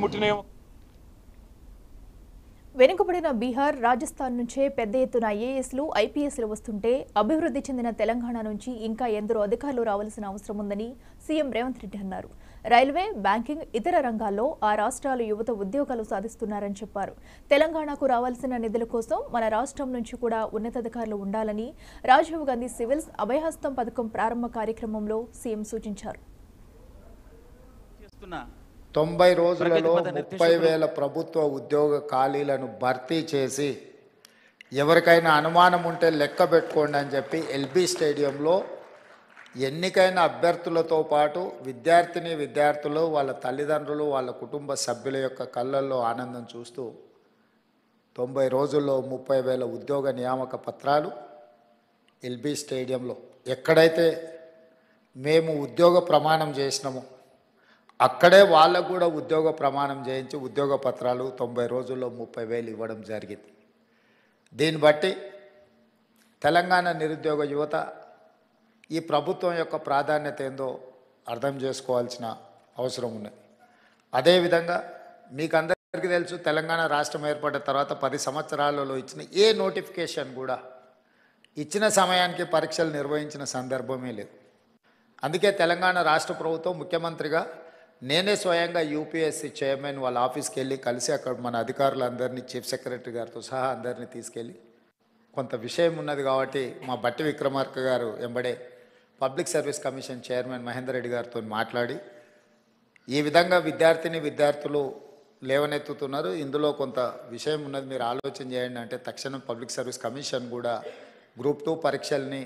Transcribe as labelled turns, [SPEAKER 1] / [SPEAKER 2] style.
[SPEAKER 1] ముట్టినాయేమో.
[SPEAKER 2] వెనుకబడిన బీహార్, రాజస్థాన్ నుంచే పెద్ద ఎత్తున ఐఏఎస్లు, ఐపీఎస్లు వస్తుంటే అభివృద్ధి చెందిన తెలంగాణ నుంచి ఇంకా ఎందరో అధికారులు రావాల్సిన అవసరం ఉందని సీఎం రేవంత్ రెడ్డి అన్నారు. రైల్వే, బ్యాంకింగ్, ఇతర రంగాల్లో ఆ రాష్ట్రాల యువత ఉద్యోగాలు సాధిస్తున్నారని చెప్పారు. తెలంగాణకు రావాల్సిన నిధుల కోసం మన రాష్ట్రం నుంచి కూడా ఉన్నతాధికారులు ఉండాలని రాజీవ్ గాంధీ సివిల్స్ అభయహస్తం పథకం ప్రారంభ కార్యక్రమంలో సీఎం సూచించారు.
[SPEAKER 3] 90 రోజులలో 30,000 ప్రభుత్వ ఉద్యోగ ఖాళీలను భర్తీ చేసి ఎవరికైనా అనుమానం ఉంటే లెక్క పెట్టుకోండి అని చెప్పి ఎల్బీ స్టేడియంలో ఎన్నికైన అభ్యర్థులతో పాటు విద్యార్థులు, వాళ్ళ తల్లిదండ్రులు, వాళ్ళ కుటుంబ సభ్యుల యొక్క కళ్ళల్లో ఆనందం చూస్తూ 90 రోజుల్లో 30,000 ఉద్యోగ నియామక పత్రాలు ఎల్బీ స్టేడియంలో ఎక్కడైతే మేము ఉద్యోగ ప్రమాణం చేసినామో అక్కడే వాళ్ళకు కూడా ఉద్యోగ ప్రమాణం చేయించి ఉద్యోగ పత్రాలు 90 రోజుల్లో 30,000 ఇవ్వడం జరిగింది. దీన్ని బట్టి తెలంగాణ నిరుద్యోగ యువత ఈ ప్రభుత్వం యొక్క ప్రాధాన్యత ఏందో అర్థం చేసుకోవాల్సిన అవసరం ఉన్నది. అదేవిధంగా మీకు అందరికీ తెలుసు, తెలంగాణ రాష్ట్రం ఏర్పడిన తర్వాత 10 సంవత్సరాలలో ఇచ్చిన ఏ నోటిఫికేషన్ కూడా ఇచ్చిన సమయానికి పరీక్షలు నిర్వహించిన సందర్భమే లేదు. అందుకే తెలంగాణ రాష్ట్ర ప్రభుత్వం ముఖ్యమంత్రిగా నేనే స్వయంగా యూపీఎస్సీ చైర్మన్ వాళ్ళ ఆఫీస్కి వెళ్ళి కలిసి అక్కడ మన అధికారులందరినీ, చీఫ్ సెక్రటరీ గారితో సహా అందరినీ తీసుకెళ్ళి కొంత విషయం ఉన్నది కాబట్టి మా బట్టి విక్రమార్క గారు ఎంబడే public service commission chairman Mahender Reddy గారితో మాట్లాడి ఈ విధంగా విద్యార్థులు లేవనెత్తుతున్నారు, ఇందులో కొంత విషయం ఉన్నది, మీరు ఆలోచన చేయండి అంటే తక్షణం పబ్లిక్ సర్వీస్ కమిషన్ కూడా గ్రూప్ 2 పరీక్షల్ని